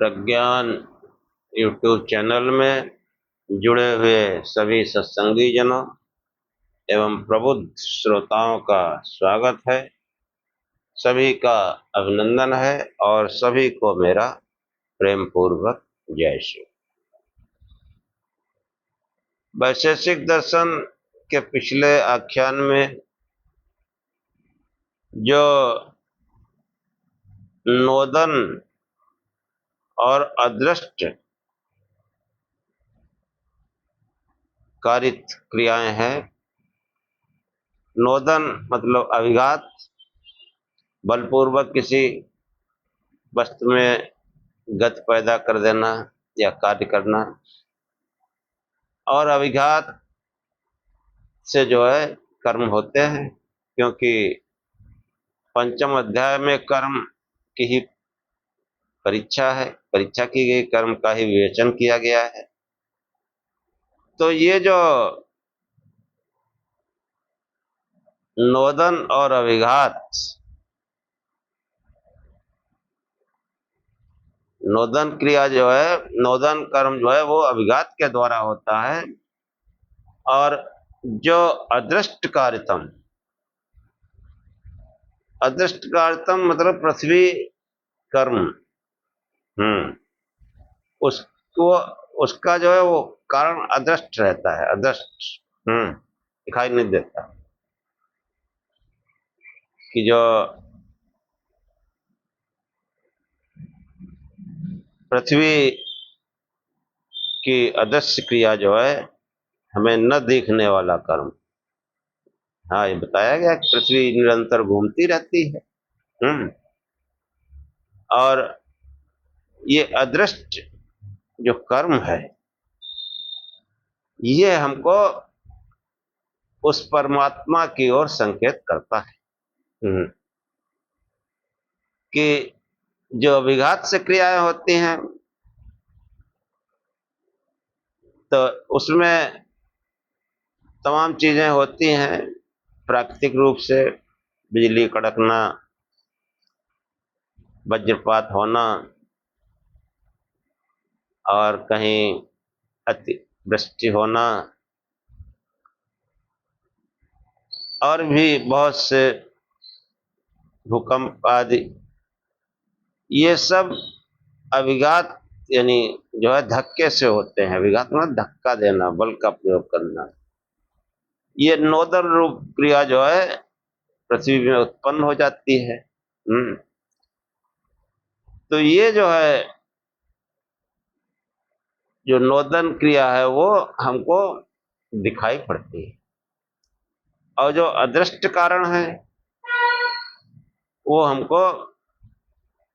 प्रज्ञान YouTube channel में जुड़े हुए सभी सत्संगी जनों एवं प्रबुद्ध श्रोताओं का स्वागत है। सभी का अभिनंदन है और सभी को मेरा प्रेम पूर्वक जय श्री। वैशेषिक दर्शन के पिछले आख्यान में जो नोदन और अदृष्ट कारित क्रियाएं हैं। नोदन मतलब अभिघात, बलपूर्वक किसी वस्तु में गति पैदा कर देना या कार्य करना, और अभिघात से जो है कर्म होते हैं, क्योंकि पंचम अध्याय में कर्म की ही परीक्षा की गई, कर्म का ही विवेचन किया गया है। तो ये जो नोदन और अभिघात, नोदन क्रिया जो है, नोदन कर्म जो है वो अभिघात के द्वारा होता है, और जो अदृष्ट कार्यतम मतलब पृथ्वी कर्म, उसको उसका जो है वो कारण अदृष्ट रहता है। अदृष्ट दिखाई नहीं देता कि जो पृथ्वी की अदृश्य क्रिया जो है हमें न दिखने वाला कर्म। हाँ, ये बताया गया कि पृथ्वी निरंतर घूमती रहती है, और ये अदृष्ट जो कर्म है ये हमको उस परमात्मा की ओर संकेत करता है कि जो अभिघात से क्रियाएं होती हैं तो उसमें तमाम चीजें होती हैं। प्राकृतिक रूप से बिजली कड़कना, वज्रपात होना, और कहीं अतिवृष्टि होना, और भी बहुत से भूकंप आदि, ये सब अभिघात यानी जो है धक्के से होते हैं। अभिघात मतलब धक्का देना, बल का प्रयोग करना। ये नोदन रूप क्रिया जो है पृथ्वी में उत्पन्न हो जाती है। तो ये जो है, जो नोदन क्रिया है वो हमको दिखाई पड़ती है, और जो अदृष्ट कारण है वो हमको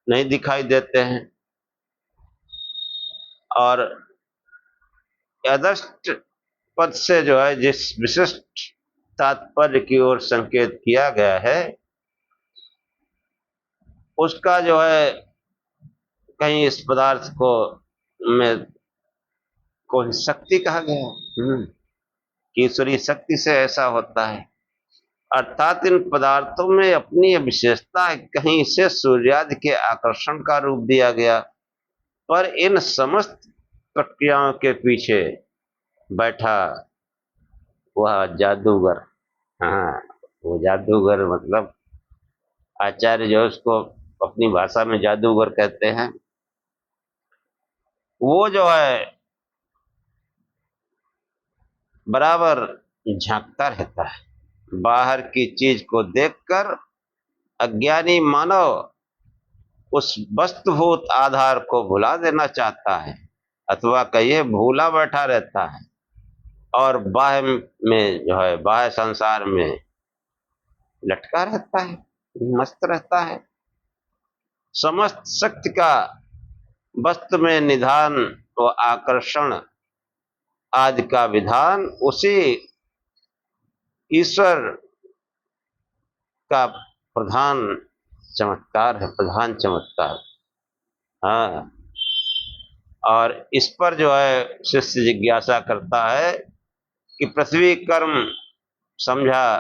नहीं दिखाई देते हैं। और अदृष्ट पद से जो है जिस विशिष्ट तात्पर्य की ओर संकेत किया गया है उसका जो है कहीं इस पदार्थ को में कोई शक्ति कहा गया कि ईश्वरीय शक्ति से ऐसा होता है, अर्थात इन पदार्थों में अपनी विशेषता है। कहीं इसे सूर्यादि के आकर्षण का रूप दिया गया, पर इन समस्त प्रक्रियाओं के पीछे बैठा वह जादूगर, हाँ वो जादूगर मतलब आचार्य जो उसको अपनी भाषा में जादूगर कहते हैं, वो जो है बराबर झांकता रहता है। बाहर की चीज को देखकर अज्ञानी मानव उस वस्तुभूत आधार को भुला देना चाहता है, अथवा कहिए भूला बैठा रहता है, और बाह्य में जो है बाह्य संसार में लटका रहता है, मस्त रहता है। समस्त शक्ति का वस्तु में निधान व आकर्षण आदि का विधान उसी ईश्वर का प्रधान चमत्कार है, प्रधान चमत्कार। हाँ, और इस पर जो है शिष्य जिज्ञासा करता है कि पृथ्वी कर्म समझा,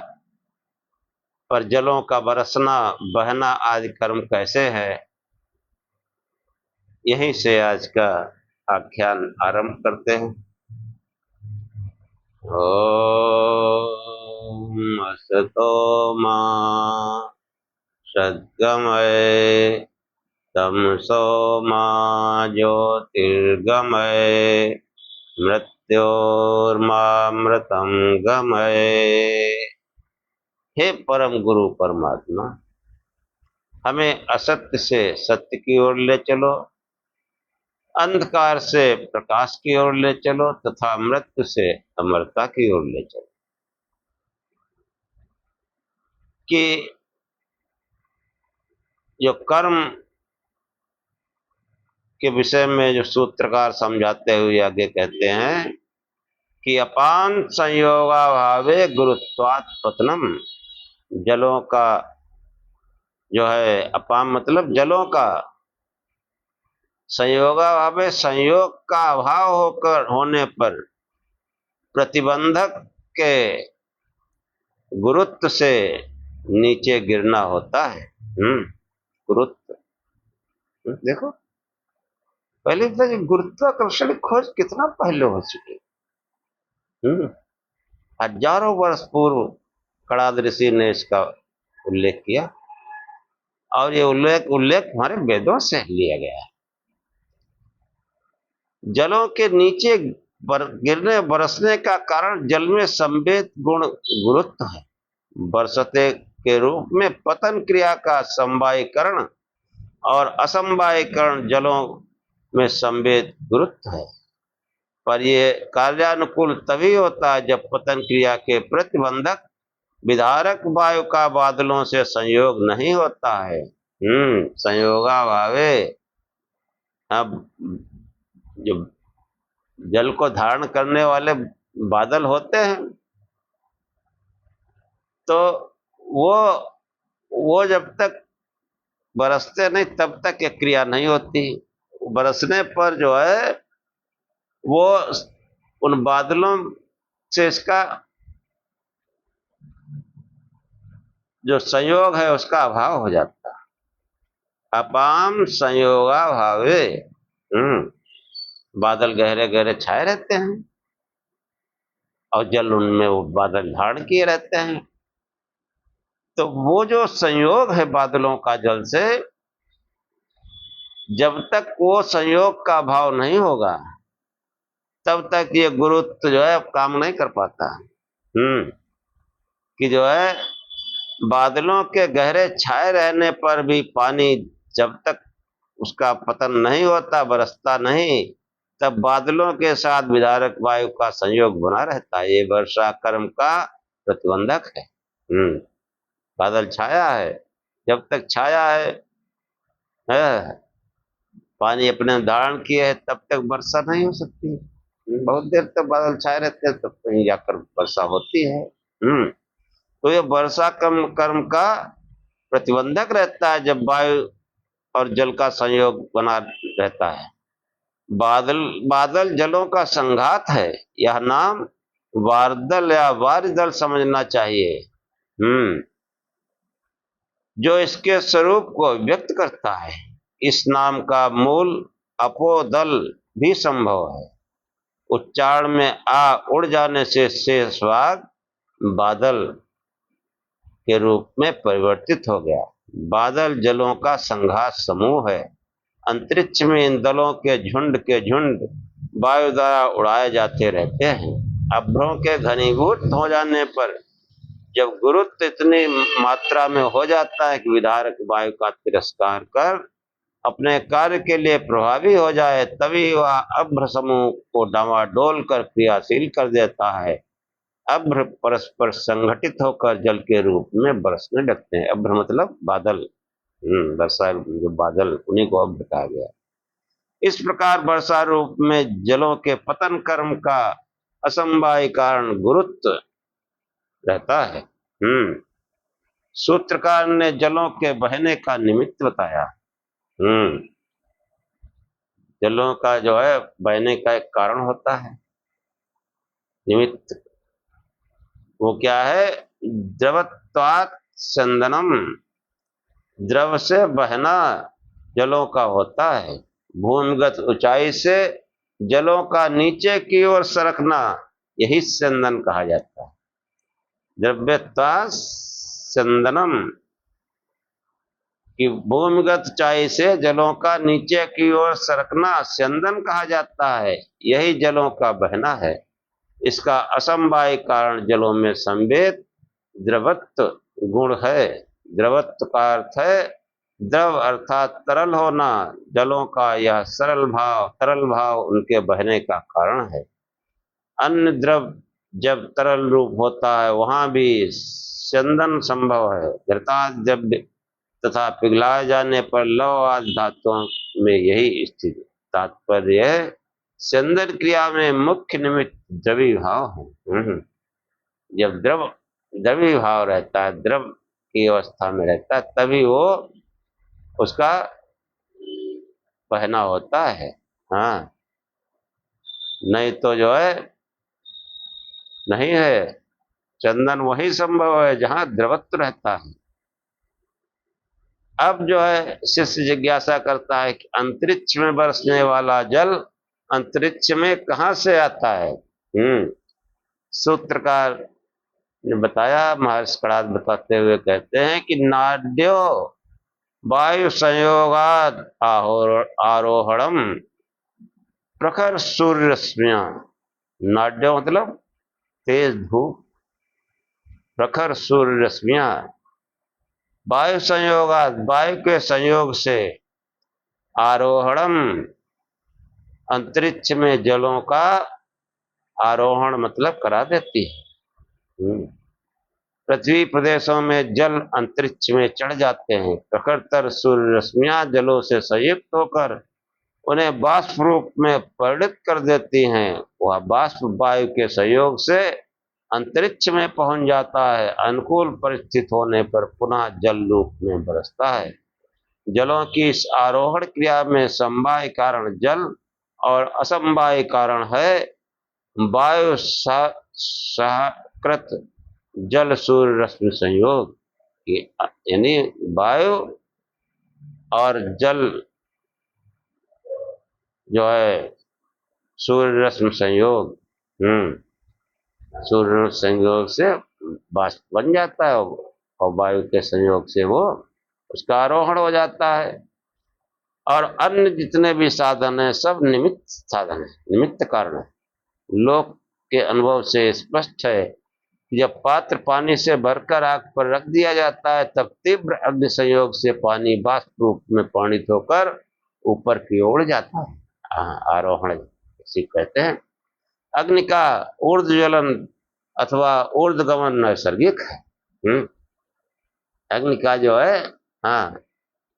पर जलों का बरसना बहना आदि कर्म कैसे है। यहीं से आज का आख्यान आरंभ करते हैं। ओम असतो मा सद्गमय तमसो मा ज्योतिर्गमय मृत्योर्मामृतं गमय। हे परम गुरु परमात्मा, हमें असत्य से सत्य की ओर ले चलो, अंधकार से प्रकाश की ओर ले चलो तथा मृत्यु से अमरता की ओर ले चलो। कि जो कर्म के विषय में जो सूत्रकार समझाते हुए आगे कहते हैं कि अपान संयोगाभावे गुरुत्वात् पतनम। जलों का जो है, अपान मतलब जलों का, संयोगाभावे संयोग का अभाव होने पर प्रतिबंधक के गुरुत्व से नीचे गिरना होता है। गुरुत्व देखो, पहले तो गुरुत्वाकर्षण की खोज कितना पहले हो चुकी। हजारों वर्ष पूर्व कणाद ऋषि ने इसका उल्लेख किया और ये उल्लेख हमारे वेदों से लिया गया है। जलों के नीचे गिरने बरसने का कारण जल में संवेद गुण गुरुत्व है। बरसते के रूप में पतन क्रिया का समवायीकरण और असमवायीकरण जलों में संवेद गुरुत्व है। पर यह कार्यानुकूल तभी होता है जब पतन क्रिया के प्रतिबंधक विधारक वायु का बादलों से संयोग नहीं होता है। संयोगाभावे, अब जो जल को धारण करने वाले बादल होते हैं तो वो जब तक बरसते नहीं तब तक ये क्रिया नहीं होती। बरसने पर जो है वो उन बादलों से इसका जो संयोग है उसका अभाव हो जाता है। अपाम संयोगाभावे, बादल गहरे गहरे छाए रहते हैं और जल उनमें वो बादल धारण किए रहते हैं। तो वो जो संयोग है बादलों का जल से, जब तक वो संयोग का अभाव नहीं होगा तब तक ये गुरुत्व जो है काम नहीं कर पाता। कि जो है बादलों के गहरे छाए रहने पर भी पानी जब तक उसका पतन नहीं होता, बरसता नहीं, तब बादलों के साथ विधारक वायु का संयोग बना रहता है। ये वर्षा कर्म का प्रतिबंधक है। बादल छाया है, जब तक छाया है, पानी अपने धारण किए है, तब तक वर्षा नहीं हो सकती। बहुत देर तक बादल छाए रहते हैं तब कहीं जाकर वर्षा होती है। तो ये वर्षा कर्म का प्रतिबंधक रहता है जब वायु और जल का संयोग बना रहता है। बादल जलों का संघात है, यह नाम वार्दल या वारिदल समझना चाहिए। जो इसके स्वरूप को व्यक्त करता है। इस नाम का मूल अपोदल भी संभव है। उच्चारण में आ उड़ जाने से शेष भाग बादल के रूप में परिवर्तित हो गया। बादल जलों का संघात समूह है। अंतरिक्ष में इन दलों के झुंड वायु द्वारा उड़ाए जाते रहते हैं। अभ्रों के घनीभूत हो जाने पर जब गुरुत्व इतनी मात्रा में हो जाता है कि विधारक वायु का तिरस्कार कर अपने कार्य के लिए प्रभावी हो जाए, तभी वह अभ्र समूह को डामाडोल कर क्रियाशील कर देता है। अभ्र परस्पर संगठित होकर जल के रूप में बरसने लगते हैं। अभ्र मतलब बादल, वर्षा जो बादल, उन्हीं को अभ्र कहा गया। इस प्रकार वर्षा रूप में जलों के पतन कर्म का असमवाय कारण गुरुत्व रहता है। सूत्रकार ने जलों के बहने का निमित्त बताया। जलों का जो है बहने का एक कारण होता है, निमित्त। वो क्या है? द्रवत्वात् संदनम, द्रव से बहना जलों का होता है। भूमिगत ऊंचाई से जलों का नीचे की ओर सरकना, यही स्यंदन कहा जाता है। द्रव्यता स्यंदनम, कि भूमिगत ऊंचाई से जलों का नीचे की ओर सरकना स्यंदन कहा जाता है, यही जलों का बहना है। इसका असमवाय कारण जलों में संवेद द्रवत्व गुण है। द्रवत्व का अर्थ है द्रव अर्थात तरल होना। जलों का यह तरल भाव उनके बहने का कारण है। अन्य द्रव जब तरल रूप होता है वहां भी स्यंदन संभव है। घृतादि द्रव्य तथा पिघलाए जाने पर लौह आदि धातुओं में यही स्थिति। तात्पर्य है स्यंदन क्रिया में मुख्य निमित्त द्रवी भाव है। जब द्रवी भाव रहता है, द्रव की अवस्था में रहता है, तभी वो उसका बहना होता है। हाँ, नहीं तो जो है नहीं है। चंदन वही संभव है जहां द्रवत्व रहता है। अब जो है शिष्य जिज्ञासा करता है कि अंतरिक्ष में बरसने वाला जल अंतरिक्ष में कहां से आता है। सूत्रकार ने बताया, महर्षि कणाद बताते हुए कहते हैं कि नाड्यो वायु संयोगाद आरोहणम प्रखर सूर्य रश्मियां। नाड्य मतलब तेज धूप, प्रखर सूर्य रश्मियां वायु संयोगाद, वायु के संयोग से, आरोहणम अंतरिक्ष में जलों का आरोहण मतलब करा देती है। पृथ्वी प्रदेशों में जल अंतरिक्ष में चढ़ जाते हैं। प्रखरतर सूर्य रश्मियां जलों से संयुक्त होकर उन्हें बाष्प रूप में परिणत कर देती हैं। वह बाष्प वायु के सहयोग से अंतरिक्ष में पहुंच जाता है। अनुकूल परिस्थिति होने पर पुनः जल रूप में बरसता है। जलों की इस आरोहण क्रिया में समवाय कारण जल और असमवाय कारण है वायु सहकृत जल सूर्य रश्मि संयोग। यानी वायु और जल जो है सूर्य रश्मि संयोग, सूर्य रश्मि संयोग से बाष्प बन जाता है और वायु के संयोग से वो उसका आरोहण हो जाता है। और अन्य जितने भी साधन है सब निमित्त साधन है, निमित्त कारण है। लोक के अनुभव से स्पष्ट है कि जब पात्र पानी से भरकर आग पर रख दिया जाता है तब तीव्र अग्नि संयोग से पानी बाष्प रूप में पाणित होकर ऊपर की ओर जाता है। आरोहण इसी कहते हैं। अग्नि का ऊर्ध्व ज्वलन अथवा ऊर्ध्वगमन नैसर्गिक है। अग्नि का जो है,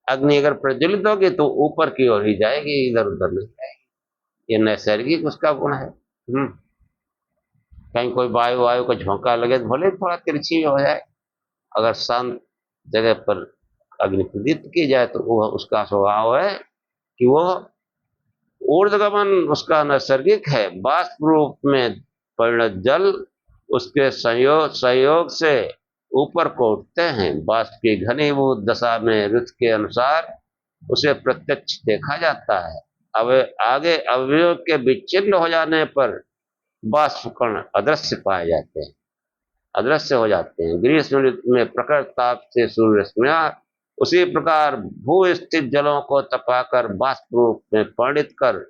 अग्नि अगर प्रज्वलित होगी तो ऊपर की ओर ही जाएगी, इधर उधर नहीं जाएगी। ये नैसर्गिक उसका गुण है। कहीं कोई वायु को झोंका लगे तो भले थोड़ा तिरछी हो जाए, अगर शांत जगह पर अग्नि प्रदीप्त की जाए तो वो उसका स्वभाव है कि वो ऊर्ध्वगमन उसका नैसर्गिक है। बाष्प रूप में परिणत जल उसके संयोग से ऊपर को उठते हैं। बाष्प की घनीभूत दशा में ऋतु के अनुसार उसे प्रत्यक्ष देखा जाता है। अब आगे अवयव के विच्छिन्न हो जाने पर बाष्प कण अदृश्य पाए जाते हैं, अदृश्य हो जाते हैं। ग्रीष्म ऋतु में प्रखर ताप से सूर्य रश्मियां उसी प्रकार भू स्थित जलों को तपाकर बाष्प रूप में परिणित कर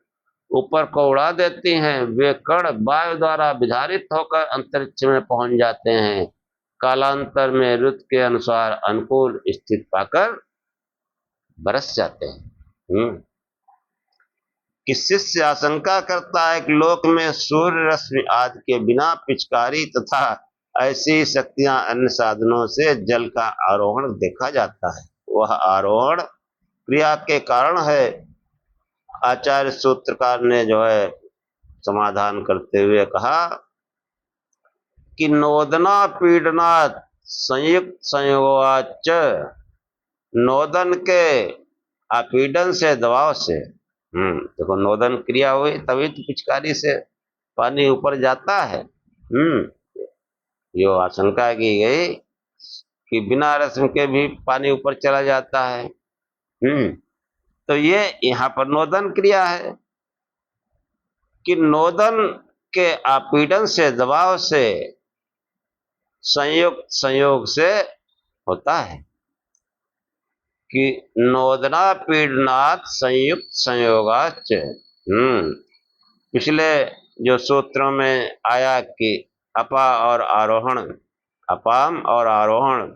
ऊपर को उड़ा देती हैं। वे कण वायु द्वारा विधारित होकर अंतरिक्ष में पहुंच जाते हैं। कालांतर में ऋतु के अनुसार अनुकूल स्थिति पाकर बरस जाते हैं। कि शिष्य आशंका करता है कि लोक में सूर्य रश्मि आदि के बिना पिचकारी तथा ऐसी शक्तियां अन्य साधनों से जल का आरोहण देखा जाता है। वह आरोहण क्रिया के कारण है। आचार्य सूत्रकार ने जो है समाधान करते हुए कहा कि नोदना पीडना संयुक्त संयोगाच, नोदन के अपीडन से, दबाव से, देखो नोदन क्रिया हुई तभी तो पिचकारी से पानी ऊपर जाता है। यो आशंका की गई कि बिना रस्म के भी पानी ऊपर चला जाता है। तो ये यहाँ पर नोदन क्रिया है कि नोदन के आपीड़न से, दबाव से, संयोग से होता है कि नोदना पीड़नात् संयुक्त संयोगाच। पिछले जो सूत्रों में आया कि अपा और आरोहण, अपाम और आरोहण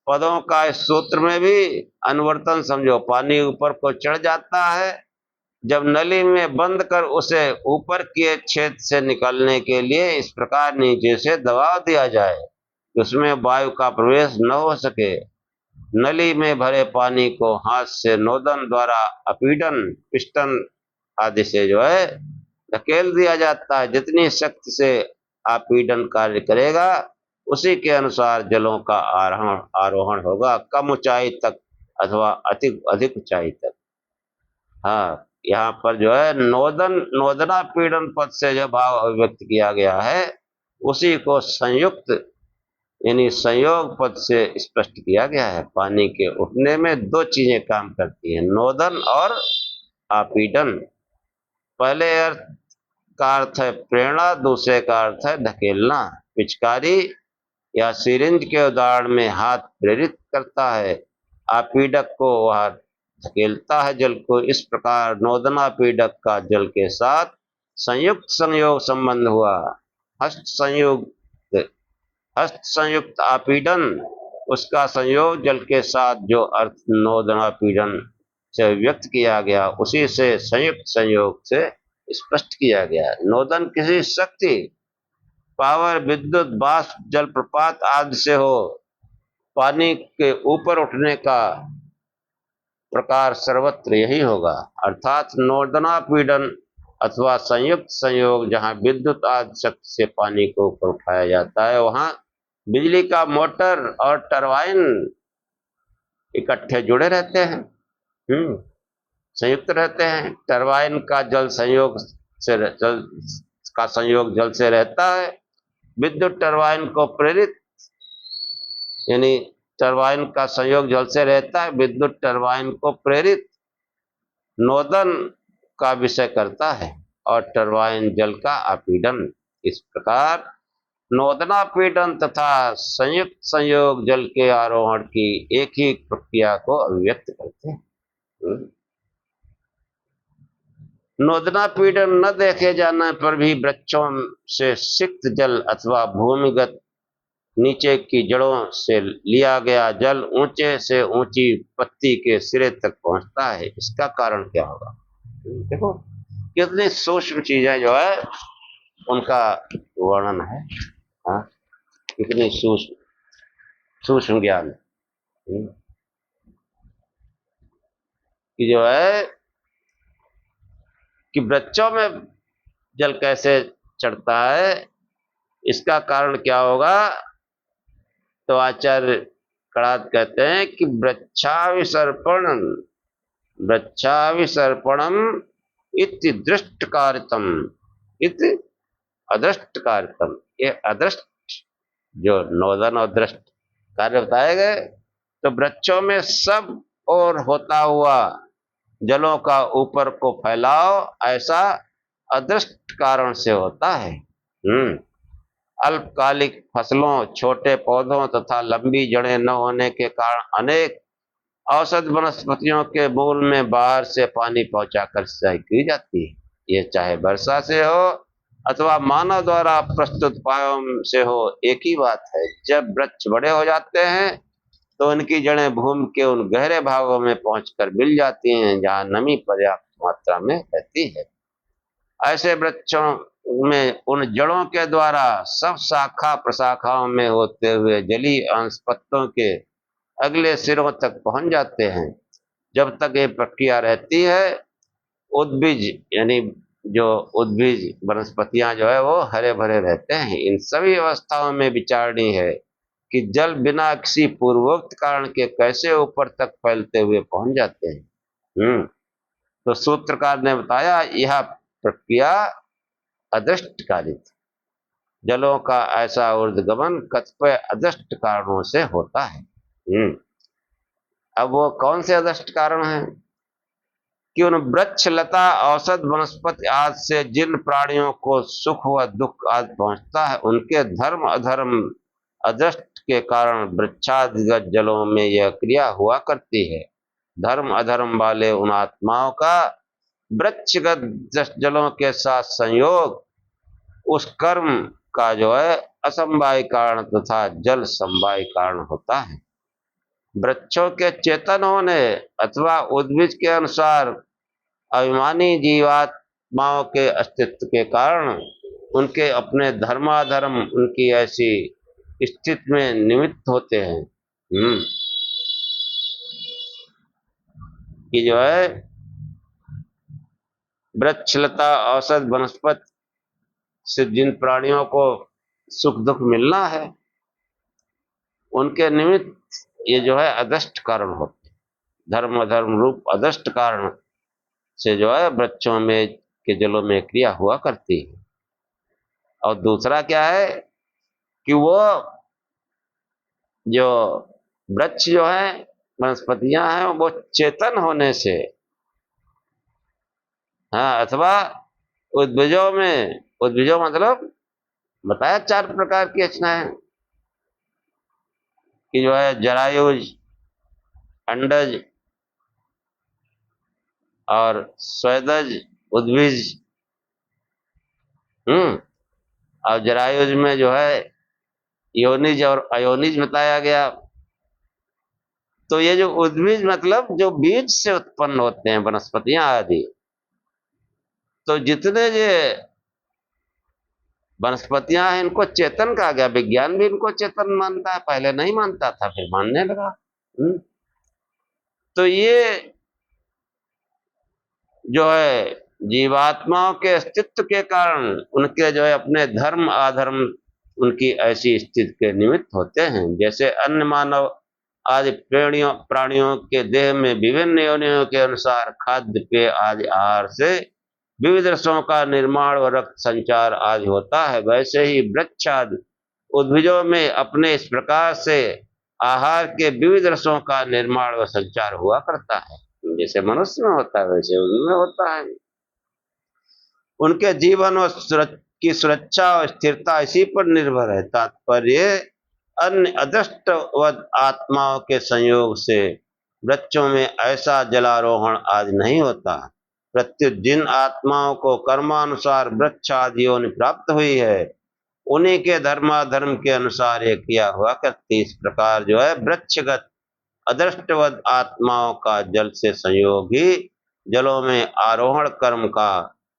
पदों का इस सूत्र में भी अनुवर्तन समझो। पानी ऊपर को चढ़ जाता है, जब नली में बंद कर उसे ऊपर के छेद से निकलने के लिए इस प्रकार नीचे से दबाव दिया जाए कि उसमें वायु का प्रवेश न हो सके। नली में भरे पानी को हाथ से नोदन द्वारा अपीडन, पिस्टन आदि से जो है धकेल दिया जाता है। जितनी शक्ति से अपीडन कार्य करेगा उसी के अनुसार जलों का आरोहण होगा, कम ऊंचाई तक अथवा अधिक ऊंचाई तक। हाँ, यहाँ पर जो है नोदना पीड़न पद से जो भाव अभिव्यक्त किया गया है उसी को संयुक्त यानी संयोग पद से स्पष्ट किया गया है। पानी के उठने में दो चीजें काम करती हैं, नोदन और आपीडन। पहले अर्थ का अर्थ है प्रेरणा, दूसरे का अर्थ है धकेलना। पिचकारी या सिरिंज के उदाहरण में हाथ प्रेरित करता है, आपीडक को वह धकेलता है जल को। इस प्रकार नोदनापीडक का जल के साथ संयुक्त संयोग संबंध हुआ। हस्त संयुक्त आपीडन, उसका संयोग जल के साथ जो अर्थ नोदनापीडन से व्यक्त किया गया उसी से संयुक्त संयोग से स्पष्ट किया गया। नोदन किसी शक्ति, पावर, विद्युत, बाष्प, जलप्रपात आदि से हो। पानी के ऊपर उठने का प्रकार सर्वत्र यही होगा, अर्थात नोदनापीडन अथवा संयुक्त संयोग जहां विद्युत आदि शक्ति से पानी को ऊपर उठाया जाता है वहां बिजली का मोटर और टरबाइन इकट्ठे जुड़े रहते हैं, संयुक्त रहते हैं। टरबाइन का संयोग जल से रहता है। विद्युत टरबाइन को प्रेरित यानी टरबाइन का संयोग जल से रहता है, विद्युत टरबाइन को प्रेरित नोदन का विषय करता है और टरबाइन जल का अपीडन। इस प्रकार नोदनापीडन तथा संयुक्त संयोग जल के आरोहण की एक ही प्रक्रिया को अभिव्यक्त करते हैं। नोदनापीडन न देखे जाने पर भी वृक्षों से सिक्त जल अथवा भूमिगत नीचे की जड़ों से लिया गया जल ऊंचे से ऊंची पत्ती के सिरे तक पहुंचता है। इसका कारण क्या होगा? देखो कितनी सूक्ष्म चीजें जो है उनका वर्णन है। हाँ, कितनी सूक्ष्म ज्ञान कि जो है कि वृक्षों में जल कैसे चढ़ता है, इसका कारण क्या होगा? तो आचार्य कणाद कहते हैं कि वृक्षाविसर्पणम इति दृष्टकारितम इति अदृष्टकारितम। ये अदृष्ट जो नोदन और दृष्ट कार्य बताए गए, तो वृक्षों में सब और होता हुआ जलों का ऊपर को फैलाव ऐसा अदृष्ट कारण से होता है। अल्पकालिक फसलों, छोटे पौधों तथा लंबी जड़ें न होने के कारण अनेक औषध वनस्पतियों के मूल में बाहर से पानी पहुंचाकर सिंचाई की जाती है। ये चाहे वर्षा से हो अथवा मानव द्वारा प्रस्तुत उपायों से हो, एक ही बात है। जब वृक्ष बड़े हो जाते हैं तो उनकी जड़ें भूमि के उन गहरे भागों में पहुंचकर मिल जाती हैं जहां नमी पर्याप्त मात्रा में रहती है। ऐसे वृक्षों में उन जड़ों के द्वारा सब शाखा प्रशाखाओं में होते हुए जलीय अंश पत्तों के अगले सिरों तक पहुंच जाते हैं। जब तक ये प्रक्रिया रहती है, उद्भिज यानी जो उद्भिज वनस्पतियां जो है वो हरे भरे रहते हैं। इन सभी अवस्थाओं में विचारणीय है कि जल बिना किसी पूर्वोक्त कारण के कैसे ऊपर तक फैलते हुए पहुंच जाते हैं। तो सूत्रकार ने बताया यह प्रक्रिया अदृष्टकारित, जलों का ऐसा ऊर्ध्वगमन कतिपय अदृष्ट कारणों से होता है। अब वो कौन से अदृष्ट कारण हैं? कि उन वृक्ष लता औषध वनस्पति आदि से जिन प्राणियों को सुख व दुख आदि पहुंचता है, उनके धर्म अधर्म अदृष्ट के कारण वृक्षादिगत जलों में यह क्रिया हुआ करती है। धर्म अधर्म वाले उन आत्माओं का वृक्षगत जलों के साथ संयोग उस कर्म का जो है असमवाय कारण तथा जल समवाय कारण होता है। वृक्षों के चेतन होने अथवा उद्भिज के अनुसार अभिमानी जीवात्माओं के अस्तित्व के कारण उनके अपने धर्माधर्म उनकी ऐसी स्थिति में निमित्त होते हैं कि जो है वृक्षलता औषध वनस्पति से जिन प्राणियों को सुख दुख मिलना है, उनके निमित्त ये जो है अदृष्ट कारण होते हैं। धर्म अधर्म रूप अदृष्ट कारण से जो है वृक्षों में के जलों में क्रिया हुआ करती है। और दूसरा क्या है कि वो जो वृक्ष जो है वनस्पतियां हैं वो चेतन होने से, हाँ, अथवा उद्भिजों मतलब बताया 4 प्रकार की रचनाएं कि जो है जरायुज, अंडज और स्वेदज, उद्भिज। और जरायुज में जो है योनिज और अयोनिज बताया गया। तो ये जो उद्भिज मतलब जो बीज से उत्पन्न होते हैं वनस्पतियां आदि, तो जितने ये वनस्पतियां हैं इनको चेतन कहा गया। विज्ञान भी इनको चेतन मानता है, पहले नहीं मानता था, फिर मानने लगा। तो ये जो है जीवात्माओं के अस्तित्व के कारण उनके जो है अपने धर्म अधर्म उनकी ऐसी स्थिति के निमित्त होते हैं। जैसे अन्य मानव आदि प्राणियों के देह में विभिन्न योनियों के अनुसार खाद्य पेय आदि आहार से विविध रसों का निर्माण व रक्त संचार आदि होता है, वैसे ही वृक्ष आदि उद्भिजों में अपने इस प्रकार से आहार के विविध रसों का निर्माण व संचार हुआ करता है। जैसे मनुष्य में होता है वैसे उनमें होता है। उनके जीवन की सुरक्षा और स्थिरता इसी पर निर्भर है। तात्पर्य अन्य अदृष्टवद आत्माओं के संयोग से वृक्षों में ऐसा जलारोहण आदि नहीं होता। प्रत्युत जिन आत्माओं को कर्मानुसार वृक्ष आदि योनि प्राप्त हुई है, उन्हीं के धर्माधर्म के अनुसार ये क्रिया हुआ करती। इस प्रकार जो है वृक्षगत अदृष्टवद आत्माओं का जल से संयोग ही जलों में आरोहण कर्म का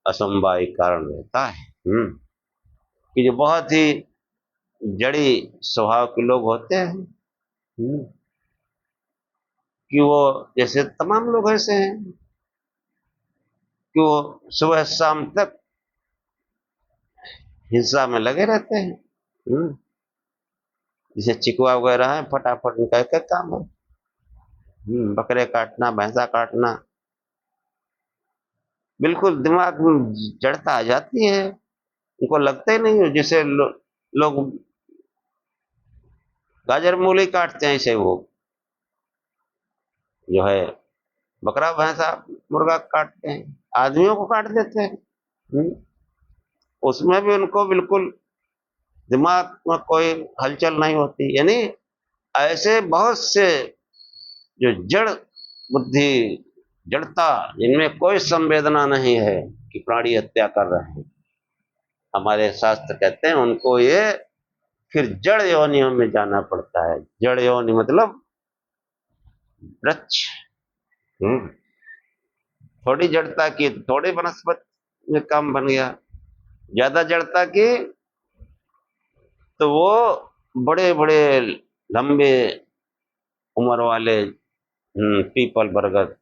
असमवाय कारण रहता है। कि जो बहुत ही जड़ी स्वभाव के लोग होते हैं कि वो जैसे तमाम लोग ऐसे हैं कि वो सुबह शाम तक हिंसा में लगे रहते हैं। जैसे चिकवा वगैरह है, फटाफट उनका क्या काम है, बकरे काटना, भैंसा काटना। बिल्कुल दिमाग में जड़ता आ जाती है, उनको लगता ही नहीं है। जैसे लोग गाजर मूली काटते हैं, ऐसे वो जो है बकरा भैंसा मुर्गा काटते हैं, आदमियों को काट देते हैं। उसमें भी उनको बिल्कुल दिमाग में कोई हलचल नहीं होती। यानी ऐसे बहुत से जो जड़ बुद्धि, जड़ता, जिनमें कोई संवेदना नहीं है कि प्राणी हत्या कर रहे हैं, हमारे शास्त्र कहते हैं उनको ये फिर जड़ योनियों में जाना पड़ता है। जड़ योनि मतलब वृक्ष। थोड़ी जड़ता की थोड़ी वनस्पति में काम बन गया, ज्यादा जड़ता की तो वो बड़े बड़े लंबे उम्र वाले पीपल, बरगद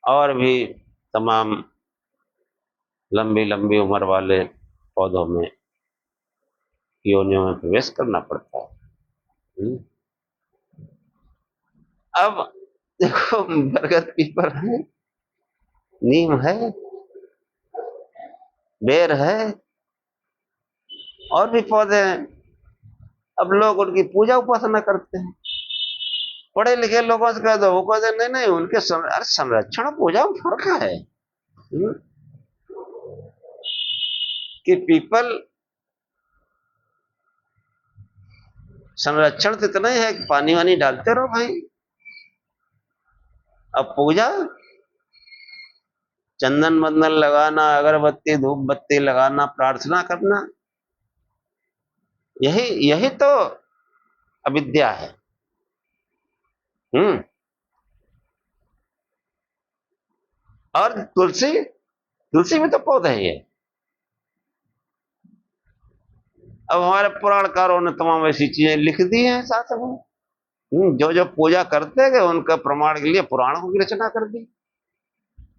और भी तमाम लंबी लंबी उम्र वाले पौधों में योनियों में प्रवेश करना पड़ता है। अब देखो बरगद, पीपल है, नीम है, बेर है और भी पौधे हैं। अब लोग उनकी पूजा उपासना करते हैं। पढ़े लिखे लोगों से कह दो, वो कहते नहीं नहीं, उनके अरे संरक्षण और पूजा में फर्क है। कि पीपल संरक्षण तो इतना ही है कि पानी वानी डालते रहो भाई। अब पूजा चंदन बंदन लगाना, अगरबत्ती धूप बत्ती लगाना, प्रार्थना करना, यही यही तो अविद्या है। हम्म। और तुलसी, तुलसी भी तो पौधा ही है। अब हमारे पुराणकारों ने तमाम ऐसी चीजें लिख दी हैं साथ में। जो जो पूजा करते गए उनका प्रमाण के लिए पुराणों की रचना कर दी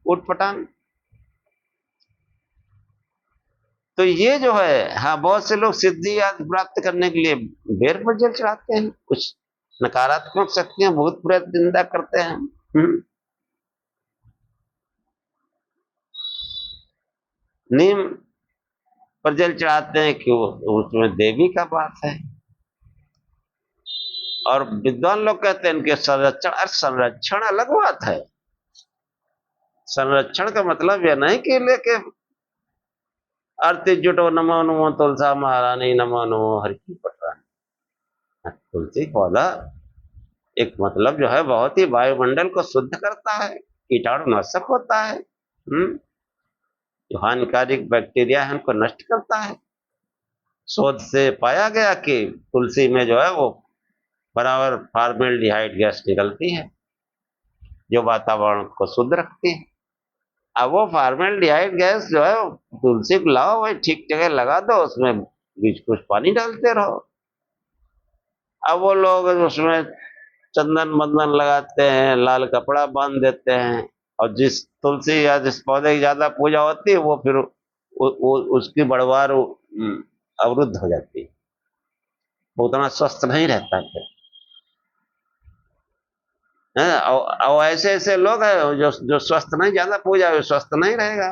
उठपटांग। तो ये जो है, हाँ, बहुत से लोग सिद्धि आदि प्राप्त करने के लिए बेर पर जल चढ़ाते हैं, कुछ नकारात्मक शक्तियां भूत प्रेत निंदा करते हैं। नीम पर जल चढ़ाते हैं कि उसमें देवी का वास है। और विद्वान लोग कहते हैं इनके संरक्षण, अरे संरक्षण अलग बात है। संरक्षण का मतलब यह नहीं कि लेके आरती जुटो, नमो नमो तुलसा महारानी, नमो नमो हरि की पटरानी। तुलसी पौधा एक मतलब जो है बहुत ही वायुमंडल को शुद्ध करता है, कीटाणु नाशक होता है। जो हानिकारक बैक्टीरिया है उनको नष्ट करता है। शोध से पाया गया कि तुलसी में जो है वो बराबर फॉर्मेल्डिहाइड गैस निकलती है जो वातावरण को शुद्ध रखती है। अब वो फॉर्मेल्डिहाइड गैस जो है तुलसी को लाओ भाई, ठीक जगह लगा दो, उसमें बीच कुछ पानी डालते रहो। अब वो लोग उसमें चंदन बंदन लगाते हैं, लाल कपड़ा बांध देते हैं, और जिस तुलसी या जिस पौधे की ज्यादा पूजा होती है वो फिर उसकी बढ़वार अवरुद्ध हो जाती है, वो उतना स्वस्थ नहीं रहता है। और ऐसे ऐसे लोग हैं जो जो स्वस्थ नहीं, ज्यादा पूजा है स्वस्थ नहीं रहेगा।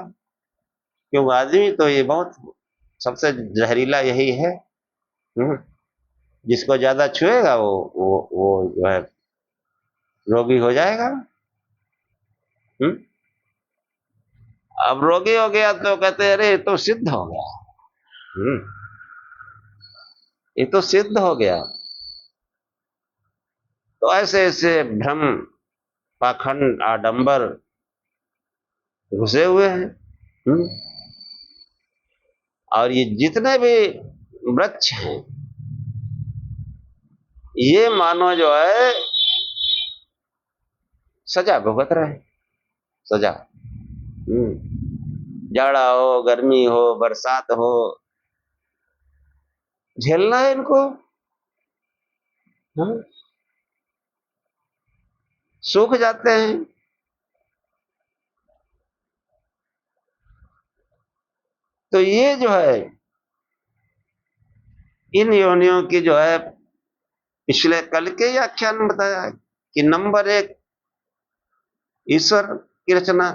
क्योंकि आदमी तो ये बहुत सबसे जहरीला यही है। हम्म, जिसको ज्यादा छुएगा वो जो है रोगी हो जाएगा। हम्म। अब रोगी हो गया तो कहते हैं अरे ये तो सिद्ध हो गया। हम्म। ये तो सिद्ध हो गया। तो ऐसे ऐसे भ्रम, पाखंड, आडंबर घुसे हुए हैं। हम्म। और ये जितने भी वृक्ष हैं, ये मानो जो है सजा भुगत रहे हैं, सजा। जाड़ा हो, गर्मी हो, बरसात हो, झेलना है इनको। हाँ? सूख जाते हैं। तो ये जो है इन योनियों की जो है पिछले कल के व्याख्यान में बताया है कि नंबर 1 ईश्वर की रचना,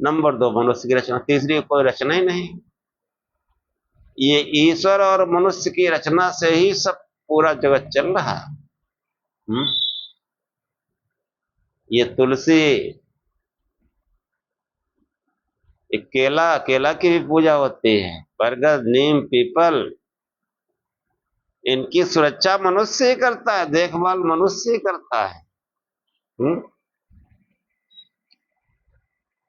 नंबर 2 मनुष्य की रचना, तीसरी कोई रचना ही नहीं। ये ईश्वर और मनुष्य की रचना से ही सब पूरा जगत चल रहा है। ये तुलसी, एक केला, केला की भी पूजा होती है, बरगद, नीम, पीपल, इनकी सुरक्षा मनुष्य ही करता है, देखभाल मनुष्य ही करता है। हम्म।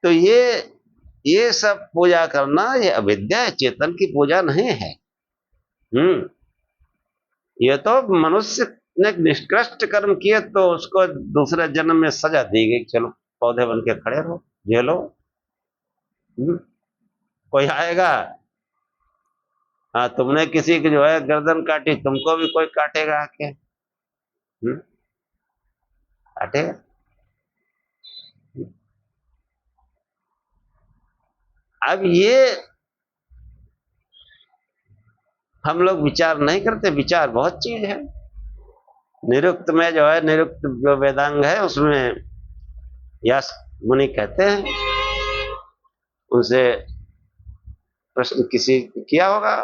तो ये सब पूजा करना ये अविद्या है, चेतन की पूजा नहीं है। हम्म। ये तो मनुष्य ने निष्कृष्ट कर्म किए तो उसको दूसरे जन्म में सजा दी गई, चलो पौधे बन के खड़े रहो, झेलो। कोई आएगा, हाँ, तुमने किसी की जो है गर्दन काटी, तुमको भी कोई काटेगा आके। काटेगा। अब ये हम लोग विचार नहीं करते, विचार बहुत चीज है। निरुक्त में जो है, निरुक्त जो वेदांग है उसमें व्यास मुनि कहते हैं, उनसे प्रश्न किसी किया होगा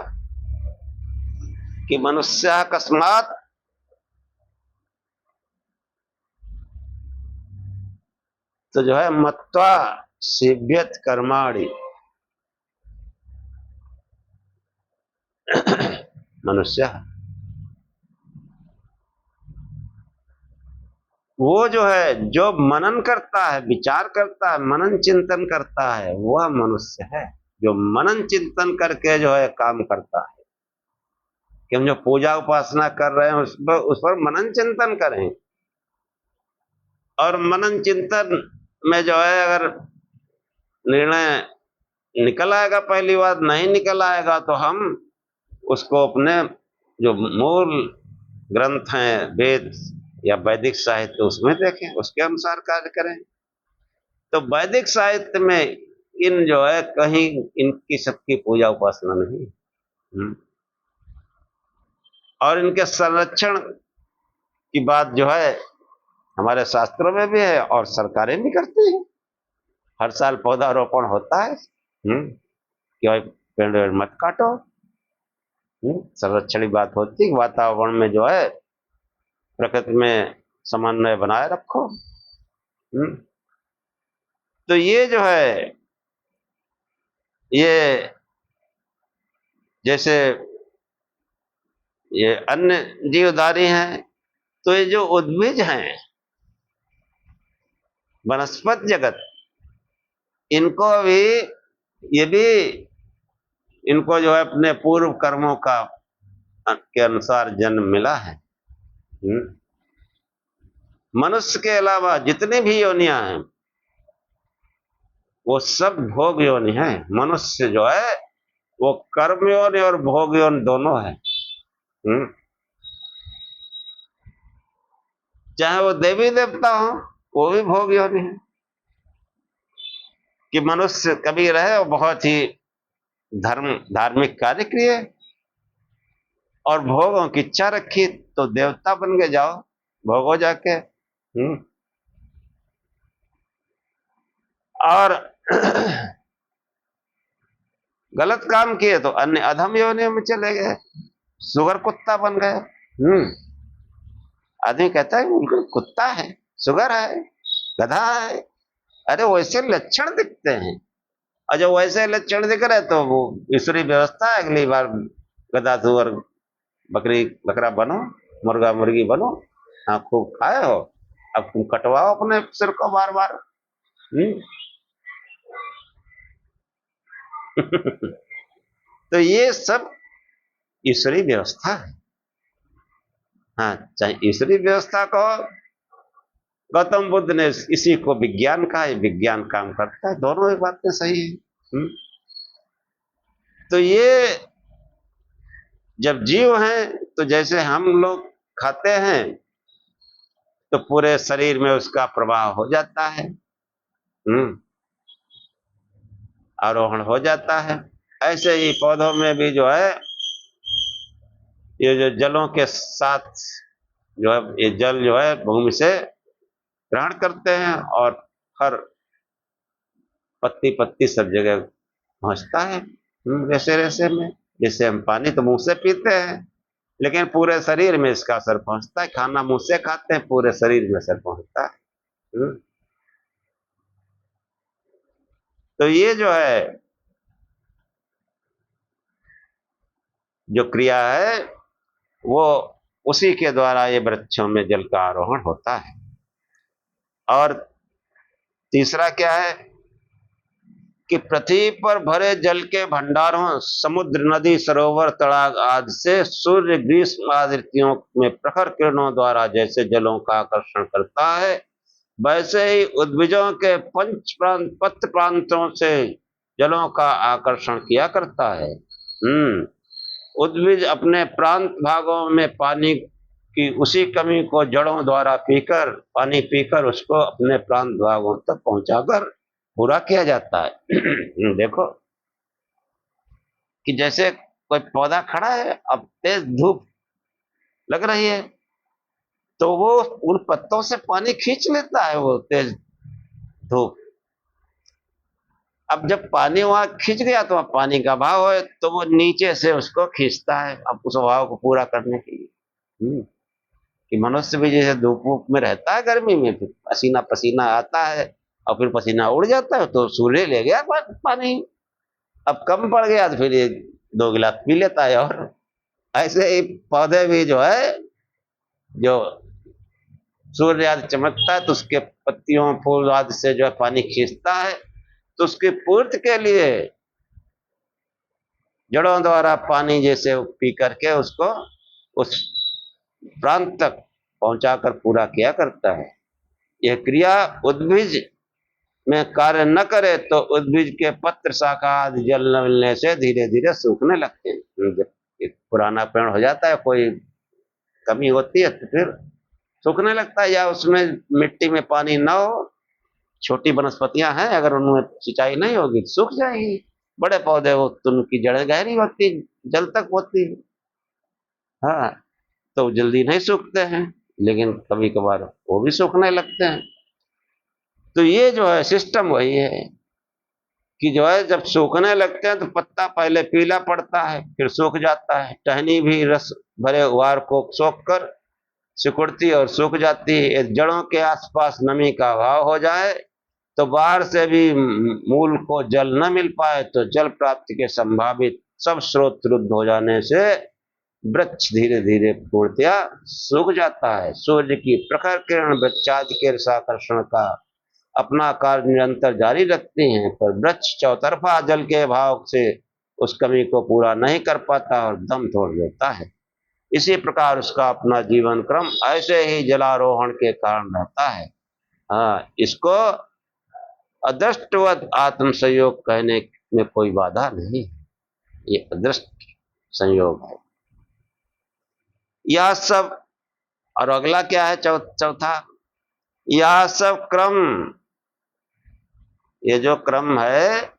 कि मनुष्य अकस्मात तो जो है मत्वा सेव्यत कर्माणि मनुष्य, वो जो है जो मनन करता है, विचार करता है, मनन चिंतन करता है, वह मनुष्य है। जो मनन चिंतन करके जो है काम करता है, कि हम जो पूजा उपासना कर रहे हैं उस पर मनन चिंतन करें, और मनन चिंतन में जो है अगर निर्णय निकल आएगा, पहली बात नहीं निकल आएगा तो हम उसको अपने जो मूल ग्रंथ हैं, वेद या वैदिक साहित्य, उसमें देखें, उसके अनुसार कार्य करें। तो वैदिक साहित्य में इन जो है कहीं इनकी सबकी पूजा उपासना नहीं। और इनके संरक्षण की बात जो है हमारे शास्त्रों में भी है और सरकारें भी करती हैं। हर साल पौधारोपण होता है कि भाई पेड़ वेड़ मत काटो। संरक्षण की बात होती है, वातावरण में जो है प्रकृति में समन्वय बनाए रखो। तो ये जो है ये जैसे ये अन्य जीवधारी हैं, तो ये जो उद्भिज हैं, वनस्पत जगत, इनको भी ये भी इनको जो है अपने पूर्व कर्मों का के अनुसार जन्म मिला है। मनुष्य के अलावा जितनी भी योनियां हैं वो सब भोग योनि है। मनुष्य जो है वो कर्म योनि और भोग योनि दोनों है। चाहे वो देवी देवता हो, वो भी भोग योनि है। कि मनुष्य कभी रहे और बहुत ही धार्मिक कार्य किए और भोगों की इच्छा रखी तो देवता बन के जाओ, भोगो जाके। और गलत काम किए तो अन्य अधम योनियों में चले गए, सुगर कुत्ता बन गए। आदमी कहता है बिल्कुल कुत्ता है, सुगर है, गधा है। अरे वैसे लक्षण दिखते हैं, और जब वैसे लक्षण दिख रहे तो वो ईश्वरी व्यवस्था है, अगली बार गधा सुअर बकरी बकरा बनो, मुर्गा मुर्गी बनो, हाँ खूब खाए हो, अब तुम कटवाओ अपने सिर को बार बार। तो ये सब ईश्वरी व्यवस्था है। हाँ, चाहे ईश्वरी व्यवस्था को गौतम बुद्ध ने इसी को विज्ञान कहा, विज्ञान काम करता है, दोनों एक बातें सही है। तो ये जब जीव हैं तो जैसे हम लोग खाते हैं तो पूरे शरीर में उसका प्रवाह हो जाता है, आरोहण हो जाता है। ऐसे ही पौधों में भी जो है ये जो जलों के साथ जो है ये जल जो है भूमि से ग्रहण करते हैं और हर पत्ती पत्ती सब जगह पहुंचता है रेशे रेशे में। जैसे हम पानी तो मुंह से पीते हैं, लेकिन पूरे शरीर में इसका असर पहुंचता है। खाना मुंह से खाते हैं, पूरे शरीर में असर पहुंचता है। तो ये जो है जो क्रिया है वो उसी के द्वारा ये वृक्षों में जल का आरोहण होता है। और तीसरा क्या है कि पृथ्वी पर भरे जल के भंडारों, समुद्र, नदी, सरोवर, तड़ाग आदि से सूर्य ग्रीष्म आदि ऋतुओं में प्रखर किरणों द्वारा जैसे जलों का आकर्षण करता है, वैसे ही उद्भिजों के पत्र प्रांतों से जलों का आकर्षण किया करता है। उद्भिज अपने प्रांत भागों में पानी की उसी कमी को जड़ों द्वारा पानी पीकर उसको अपने प्रांत भागों तक पहुंचाकर पूरा किया जाता है। देखो कि जैसे कोई पौधा खड़ा है, अब तेज धूप लग रही है तो वो उन पत्तों से पानी खींच लेता है, वो तेज धूप। अब जब पानी वहां खींच गया तो वहां पानी का भाव है तो वो नीचे से उसको खींचता है अब उस भाव को पूरा करने के लिए। कि मनुष्य भी जैसे धूप में रहता है, गर्मी में फिर पसीना पसीना आता है और फिर पसीना उड़ जाता है तो सूर्य ले गया पानी। अब कम पड़ गया तो फिर ये 2 गिलास पी लेता है। और ऐसे ही पौधे भी जो है, जो सूर्य आदि चमकता है तो उसके पत्तियों फूल आदि से जो है पानी खींचता है, तो उसकी पूर्ति के लिए जड़ों द्वारा पानी जैसे पी करके उसको उस प्रांत तक पहुंचाकर पूरा किया करता है। यह क्रिया उद्भिज में कार्य न करे तो उद्भिज के पत्र शाखा आदि जल न मिलने से धीरे धीरे सूखने लगते हैं। जब एक पुराना पेड़ हो जाता है, कोई कमी होती है तो फिर सूखने लगता है, या उसमें मिट्टी में पानी न हो, छोटी वनस्पतियां हैं, अगर उनमें सिंचाई नहीं होगी तो सूख जाएगी। बड़े पौधे हो तो उनकी जड़ें गहरी होती, जल तक होती है, हाँ, तो जल्दी नहीं सूखते हैं, लेकिन कभी कभार वो भी सूखने लगते हैं। तो ये जो है सिस्टम वही है कि जो है जब सूखने लगते हैं तो पत्ता पहले पीला पड़ता है, फिर सूख जाता है। टहनी भी रस भरे वार को सोख कर सिकुड़ती और सूख जाती है। जड़ों के आसपास नमी का अभाव हो जाए तो बाहर से भी मूल को जल न मिल पाए तो जल प्राप्ति के संभावित सब स्रोत रुद्ध हो जाने से वृक्ष धीरे धीरे पूर्णतया सूख जाता है। सूर्य की प्रखर किरण वृक्षादि के रसाकर्षण का अपना कार्य निरंतर जारी रखती हैं, पर वृक्ष चौतरफा जल के अभाव से उस कमी को पूरा नहीं कर पाता और दम तोड़ देता है। इसी प्रकार उसका अपना जीवन क्रम ऐसे ही जलारोहण के कारण रहता है। हाँ, इसको अदृष्टवत आत्म संयोग कहने में कोई बाधा नहीं, ये अदृष्ट संयोग है। यह सब, और अगला क्या है चौथा, यह सब क्रम, ये जो क्रम है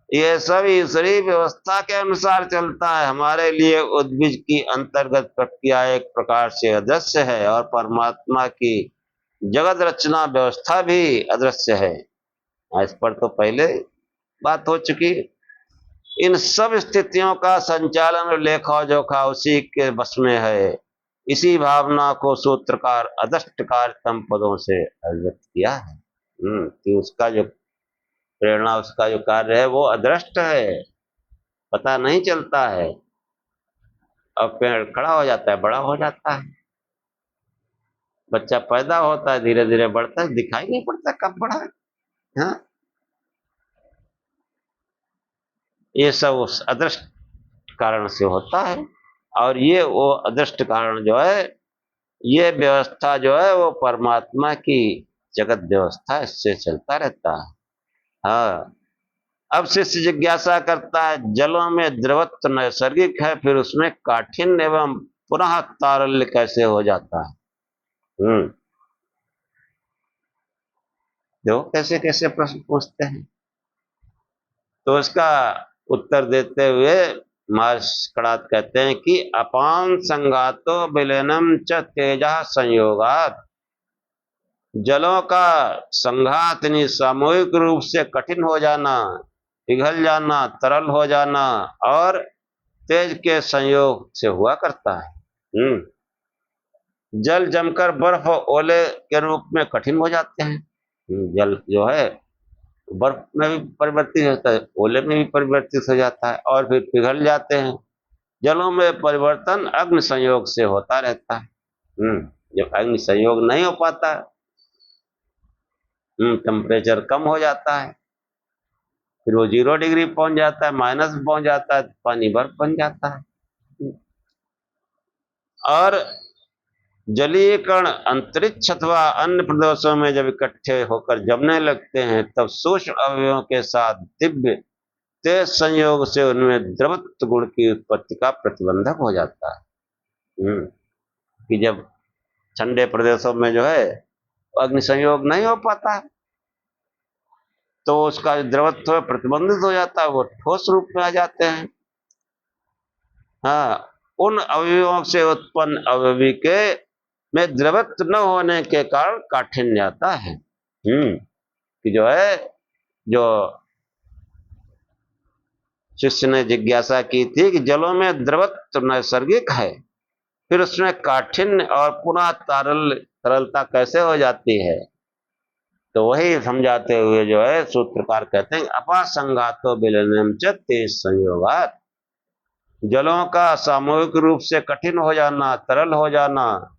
ये सब ईश्वरीय व्यवस्था के अनुसार चलता है। हमारे लिए उद्भिज की अंतर्गत प्रक्रिया एक प्रकार से अदृश्य है और परमात्मा की जगत रचना व्यवस्था भी अदृश्य है। इस पर तो पहले बात हो चुकी। इन सब स्थितियों का संचालन और लेखा जोखा उसी के बस में है। इसी भावना को सूत्रकार अदृष्ट कार्यतम पदों से अभिव्यक्त किया है कि उसका जो प्रेरणा, उसका जो कार्य है वो अदृष्ट है, पता नहीं चलता है। अब पेड़ खड़ा हो जाता है, बड़ा हो जाता है, बच्चा पैदा होता है, धीरे धीरे बढ़ता है, दिखाई नहीं पड़ता कब बढ़ा है। हाँ, ये सब उस अदृष्ट कारण से होता है। और ये वो अदृष्ट कारण जो है, ये व्यवस्था जो है वो परमात्मा की जगत व्यवस्था, इससे चलता रहता है। हाँ, अब शिष्य जिज्ञासा करता है, जलों में द्रवत्व नैसर्गिक है, फिर उसमें काठिन्य एवं पुनः तारल्य कैसे हो जाता है? देखो कैसे कैसे प्रश्न पूछते हैं। तो इसका उत्तर देते हुए महर्षि कणाद कहते हैं कि अपान संघातो विलयनम च तेजः संयोगात, जलों का संघात यानी सामूहिक रूप से कठिन हो जाना, पिघल जाना, तरल हो जाना और तेज के संयोग से हुआ करता है। जल जमकर बर्फ ओले के रूप में कठिन हो जाते हैं। जल जो है बर्फ में भी परिवर्तित होता है, ओले में भी परिवर्तित हो जाता है और फिर पिघल जाते हैं। जलों में परिवर्तन अग्नि संयोग से होता रहता है। जब अग्नि संयोग नहीं हो पाता, टेम्परेचर कम हो जाता है, फिर वो 0 डिग्री पहुंच जाता है, माइनस पहुंच जाता है, पानी बर्फ बन जाता है। और जलीय कण अंतरिक्ष अथवा अन्य प्रदेशों में जब इकट्ठे होकर जमने लगते हैं तब सूक्ष्म अवयवों के साथ दिव्य तेज संयोग से उनमें द्रवत्व गुण की उत्पत्ति का प्रतिबंधक हो जाता है। कि जब ठंडे प्रदेशों में जो है अग्नि संयोग नहीं हो पाता तो उसका द्रवत्व प्रतिबंधित हो जाता है, वो ठोस रूप में आ जाते हैं। हाँ, उन अवयवों से उत्पन्न अवयवी के में द्रवत्व न होने के कारण काठिन्य आता है। कि जो है, जो शिष्य ने जिज्ञासा की थी कि जलों में द्रवत्व नैसर्गिक है, फिर उसमें काठिन्य और पुनः तरलता कैसे हो जाती है? तो वही समझाते हुए जो है सूत्रकार कहते हैं अपासंघातो विलयनम च तेज संयोगात, जलों का सामूहिक रूप से कठिन हो जाना, तरल हो जाना,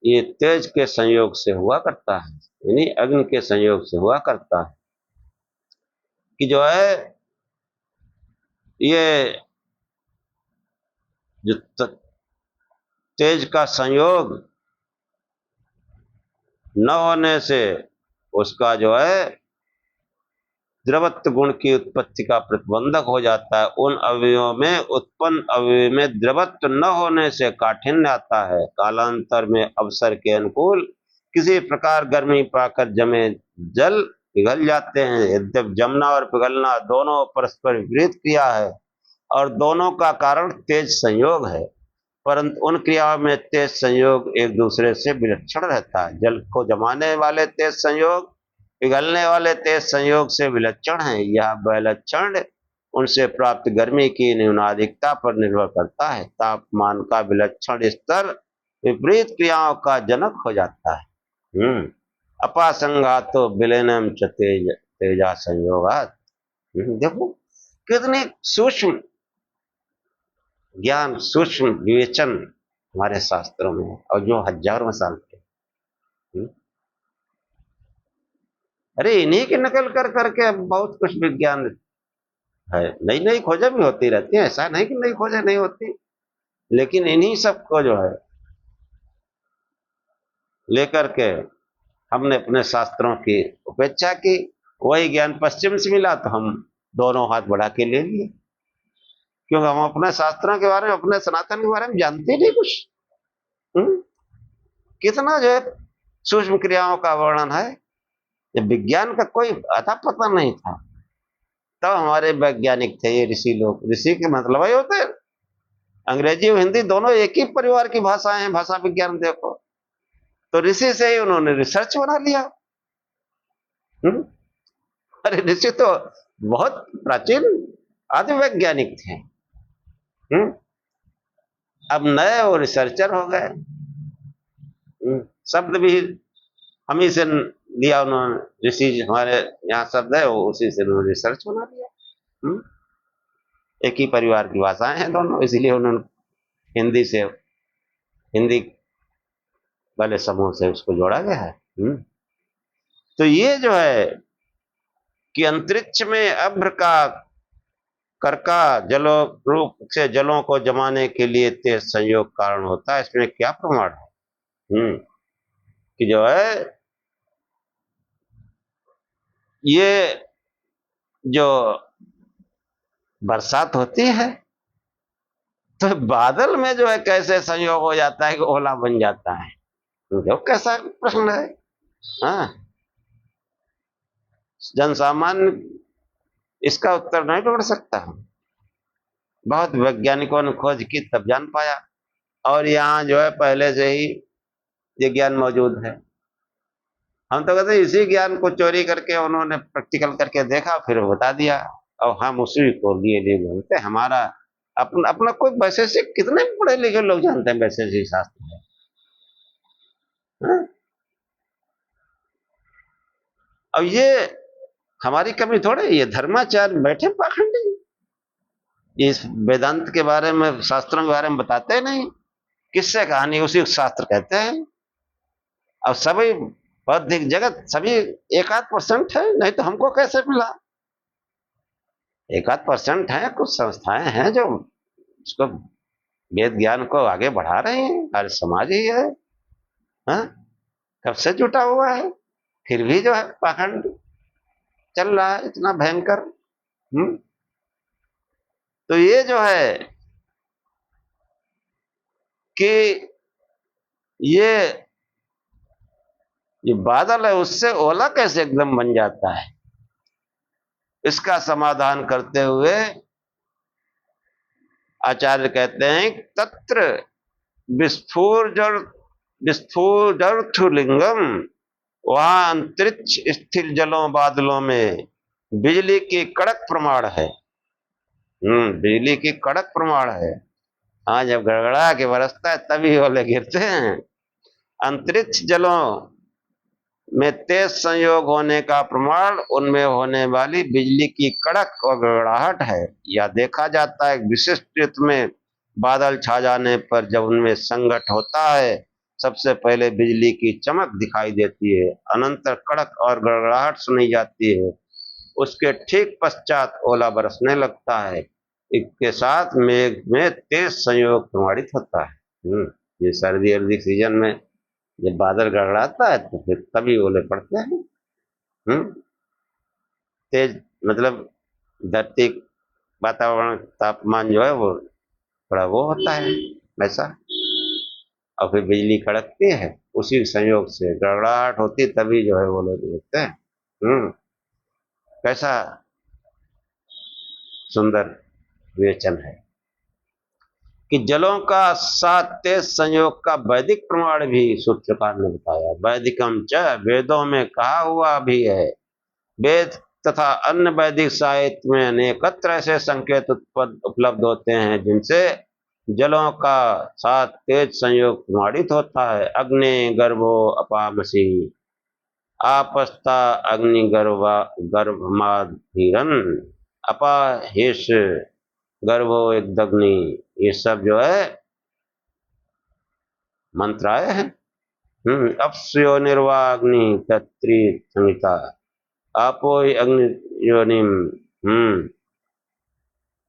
ये तेज के संयोग से हुआ करता है, यानी अग्नि के संयोग से हुआ करता है। कि जो है ये जो तेज का संयोग न होने से उसका जो है द्रवत्व गुण की उत्पत्ति का प्रतिबंधक हो जाता है। उन अवयवों में उत्पन्न अवयव में द्रवत्व न होने से काठिन्य आता है। कालांतर में अवसर के अनुकूल किसी प्रकार गर्मी पाकर जमे जल पिघल जाते हैं। यद्यप जमना और पिघलना दोनों परस्पर विपरीत क्रिया है और दोनों का कारण तेज संयोग है, परंतु उन क्रियाओं में तेज संयोग एक दूसरे से विलक्षण रहता है। जल को जमाने वाले तेज संयोग पिघलने वाले तेज संयोग से विलक्षण है। यह विलक्षण उनसे प्राप्त गर्मी की न्यूनाधिकता पर निर्भर करता है। तापमान का विलक्षण स्तर विपरीत क्रियाओं का जनक हो जाता है। अपासंघातो विलयनम च तेजा संयोगात। देखो कितनी सूक्ष्म ज्ञान, सूक्ष्म विवेचन हमारे शास्त्रों में है, और जो हजारों साल के। अरे इन्हीं की नकल कर करके अब बहुत कुछ विज्ञान है, नई नई खोजें भी होती रहती हैं, ऐसा नहीं कि नई खोजें नहीं होती, लेकिन इन्हीं सबको जो है लेकर के हमने अपने शास्त्रों की उपेक्षा की। वही ज्ञान पश्चिम से मिला तो हम दोनों हाथ बढ़ा के ले लिए, क्योंकि हम अपने शास्त्रों के बारे में, अपने सनातन के बारे में जानते नहीं कुछ। कितना जो है सूक्ष्म क्रियाओं का वर्णन है, जब विज्ञान का कोई अता पता नहीं था तब हमारे वैज्ञानिक थे ये ऋषि लोग। ऋषि के मतलब ही होते हैं, अंग्रेजी और हिंदी दोनों एक ही परिवार की भाषाएं हैं, भाषा विज्ञान देखो। तो ऋषि से ही उन्होंने रिसर्च बना लिया। अरे ऋषि तो बहुत प्राचीन आदि वैज्ञानिक थे। अब नए वो रिसर्चर हो गए। शब्द भी हम ही से लिया उन्होंने, ऋषि हमारे यहाँ शब्द है वो उसी से उन्होंने रिसर्च बना लिया। एक ही परिवार की भाषाएं हैं दोनों, इसीलिए उन्होंने हिंदी वाले समूह से उसको जोड़ा गया है। तो ये जो है कि अंतरिक्ष में अभ्र का कर्का जलों रूप से जलों को जमाने के लिए तेज संयोग कारण होता है, इसमें क्या प्रमाण है? कि जो है ये जो बरसात होती है तो बादल में जो है कैसे संयोग हो जाता है कि ओला बन जाता है, तो कैसा प्रश्न है। हाँ, जनसामान्य इसका उत्तर नहीं ढूंढ सकता। बहुत वैज्ञानिकों ने खोज की तब जान पाया, और यहाँ जो है पहले से ही ये ज्ञान मौजूद है। हम तो कहते हैं इसी ज्ञान को चोरी करके उन्होंने प्रैक्टिकल करके देखा फिर बता दिया, और हम उसी को लिए लिए घूमते। हमारा अपना अपना कोई वैशेषिक, कितने पढ़े लिखे लोग जानते हैं वैशेषिक शास्त्र है? अब ये हमारी कमी थोड़े, ये धर्माचार्य बैठे पाखंडी इस वेदांत के बारे में, शास्त्रों के बारे में बताते नहीं। किससे कहानी, उसी शास्त्र कहते हैं। अब सभी बौद्धिक जगत सभी 1-8% है, नहीं तो हमको कैसे मिला? 1-8% है, कुछ संस्थाएं हैं जो उसको वेद ज्ञान को आगे बढ़ा रहे हैं, हर समाज ही है। हाँ, कब से जुटा हुआ है, फिर भी जो है पाखंड चल रहा है इतना भयंकर। तो ये जो है कि ये बादल है उससे ओला कैसे एकदम बन जाता है, इसका समाधान करते हुए आचार्य कहते हैं तत्र विस्फुरर्थुलिंगम, वहां अंतरिक्ष स्थिर जलों बादलों में बिजली की कड़क प्रमाण है। बिजली की कड़क प्रमाण है। हाँ, जब गड़गड़ा के बरसता है तभी ओले गिरते हैं। अंतरिक्ष जलों में तेज संयोग होने का प्रमाण उनमें होने वाली बिजली की कड़क और गड़गड़ाहट है। यह देखा जाता है विशिष्ट ऋतु में बादल छा जाने पर जब उनमें संघट होता है, सबसे पहले बिजली की चमक दिखाई देती है, अनंतर कड़क और गड़गड़ाहट सुनी जाती है, उसके ठीक पश्चात ओला बरसने लगता है। इसके साथ मेघ में तेज संयोग प्रमाणित होता है। ये सर्दी अर्दी सीजन में जब बादल गड़गड़ाता है तो फिर तभी ओले पड़ते हैं। हम्म तेज मतलब धरती, वातावरण तापमान जो है वो थोड़ा वो होता है वैसा, और फिर बिजली कड़कती है, उसी संयोग से गड़गड़ाहट होती तभी जो है वो लोग देखते हैं। कैसा सुंदर विवेचन है कि जलों का साथ तेज संयोग का वैदिक प्रमाण भी सूत्रकार ने बताया। वैदिकम च, वेदों में कहा हुआ भी है। वेद तथा अन्य वैदिक साहित्य में अनेकत्र ऐसे संकेत उपलब्ध होते हैं जिनसे जलों का साथ तेज संयोग प्रमाणित होता है। अग्नि गर्भो अपामसी, आपस्ता अग्निगर्भा गर्भमाधीरन, अपाहेश गर्भो एक दग्नि, ये सब जो है मंत्र आए हैं। अपस्यो निर्वाग्नि तत्री संहिता, आपो अग्नि योनिम।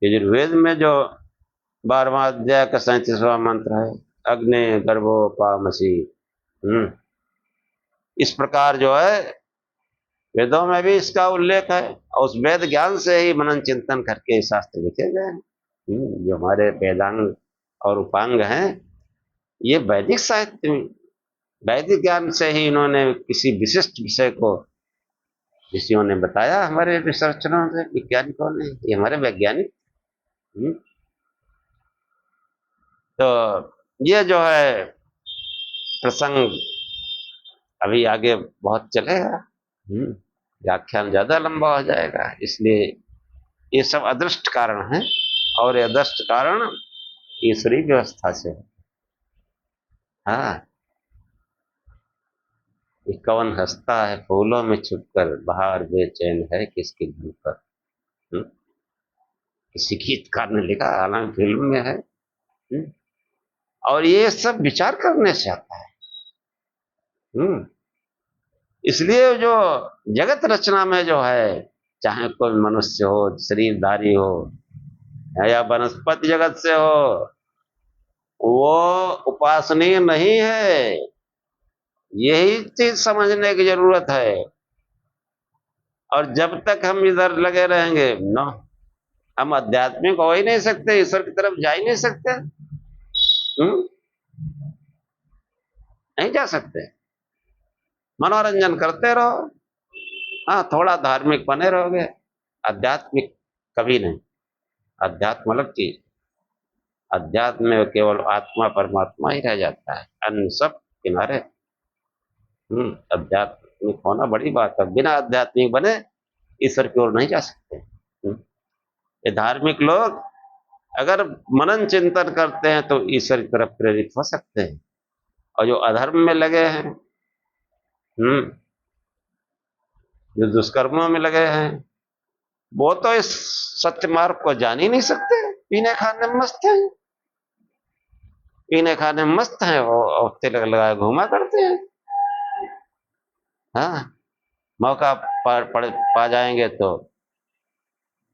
यजुर्वेद में जो 12वां अध्याय का 37वां मंत्र है, अग्नि गर्भोपामसी। इस प्रकार जो है वेदों में भी इसका उल्लेख है, और उस वेद ज्ञान से ही मनन चिंतन करके शास्त्र लिखे गए हैं। जो हमारे वेदांग और उपांग हैं, ये वैदिक साहित्य में वैदिक ज्ञान से ही इन्होंने किसी विशिष्ट विषय को ऋषियों ने बताया, हमारे रिसर्चरों ने, वैज्ञानिकों ने, ये हमारे वैज्ञानिक। तो ये जो है प्रसंग अभी आगे बहुत चलेगा, व्याख्यान ज्यादा लंबा हो जाएगा, इसलिए ये सब अदृष्ट कारण है, और ये अदृष्ट कारण ईश्वरीय व्यवस्था से है। हाँ, ये कौन हंसता है फूलों में छुपकर, बाहर बेचैन है किसकी धुन पर। किसी गीतकार ने लिखा, हालांकि फिल्म में है। और ये सब विचार करने से आता है। इसलिए जो जगत रचना में जो है, चाहे कोई मनुष्य हो, शरीरधारी हो, या वनस्पति जगत से हो, वो उपासनीय नहीं है। यही चीज समझने की जरूरत है। और जब तक हम इधर लगे रहेंगे नो, हम आध्यात्मिक हो ही नहीं सकते, ईश्वर की तरफ जा ही नहीं सकते। नहीं जा सकते। मनोरंजन करते रहो, हाँ, थोड़ा धार्मिक बने रहोगे, आध्यात्मिक कभी नहीं। अध्यात्म अलग चीज, अध्यात्म में केवल आत्मा परमात्मा ही रह जाता है, अन्य सब किनारे। आध्यात्मिक होना बड़ी बात है, बिना आध्यात्मिक बने ईश्वर की ओर नहीं जा सकते। ये धार्मिक लोग अगर मनन चिंतन करते हैं तो ईश्वर की तरफ प्रेरित हो सकते हैं, और जो अधर्म में लगे हैं, जो दुष्कर्मों में लगे हैं, वो तो इस सत्य मार्ग को जान ही नहीं सकते। पीने खाने में मस्त है, पीने खाने में मस्त है, और तिलक लगाए घूमा करते हैं। हाँ, मौका पा जाएंगे तो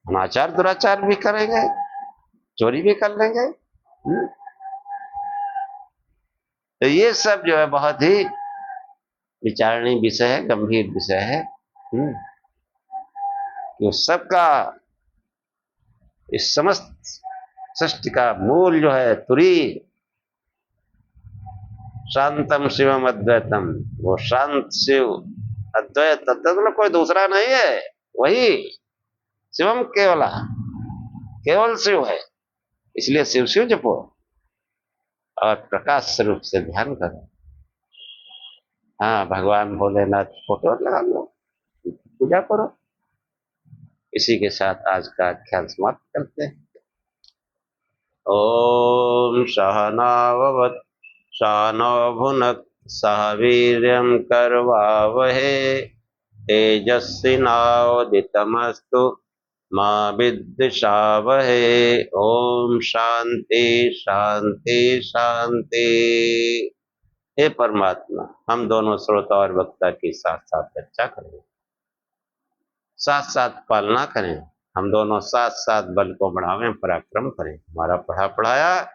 अनाचार दुराचार भी करेंगे, चोरी भी कर लेंगे। तो ये सब जो है बहुत ही विचारणीय विषय है, गंभीर विषय है। कि सबका, इस समस्त सृष्टि का मूल जो है तुरी शांतम शिवम अद्वैतम, वो शांत शिव अद्वैत, मतलब कोई दूसरा नहीं है, वही शिवम केवला, केवल शिव है। इसलिए शिव शिव जपो और प्रकाश स्वरूप से ध्यान करो। हाँ, भगवान भोलेनाथ फोटो लगा लो, पूजा करो। इसी के साथ आज का ख्याल समाप्त करते हैं। ओम सहनाववत् सहनौ भुनक्तु सह वीर्यं करवावहे तेजस्विनावदितमस्तु मा विद्विषावहे। ओम शांति शांति शांति। हे परमात्मा, हम दोनों श्रोता और वक्ता की साथ साथ चर्चा करें, साथ साथ पालना करें। हम दोनों साथ साथ बल को बढ़ावें, पराक्रम करें। हमारा पढ़ा पढ़ाया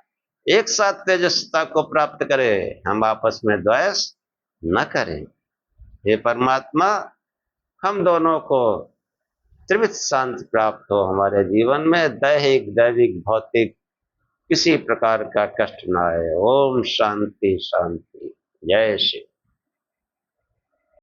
एक साथ तेजस्विता को प्राप्त करें। हम आपस में द्वेष न करें। हे परमात्मा, हम दोनों को त्रिविध शांति प्राप्त हो। हमारे जीवन में दैहिक दैविक भौतिक किसी प्रकार का कष्ट न आए। ओम शांति शांति। जय श्री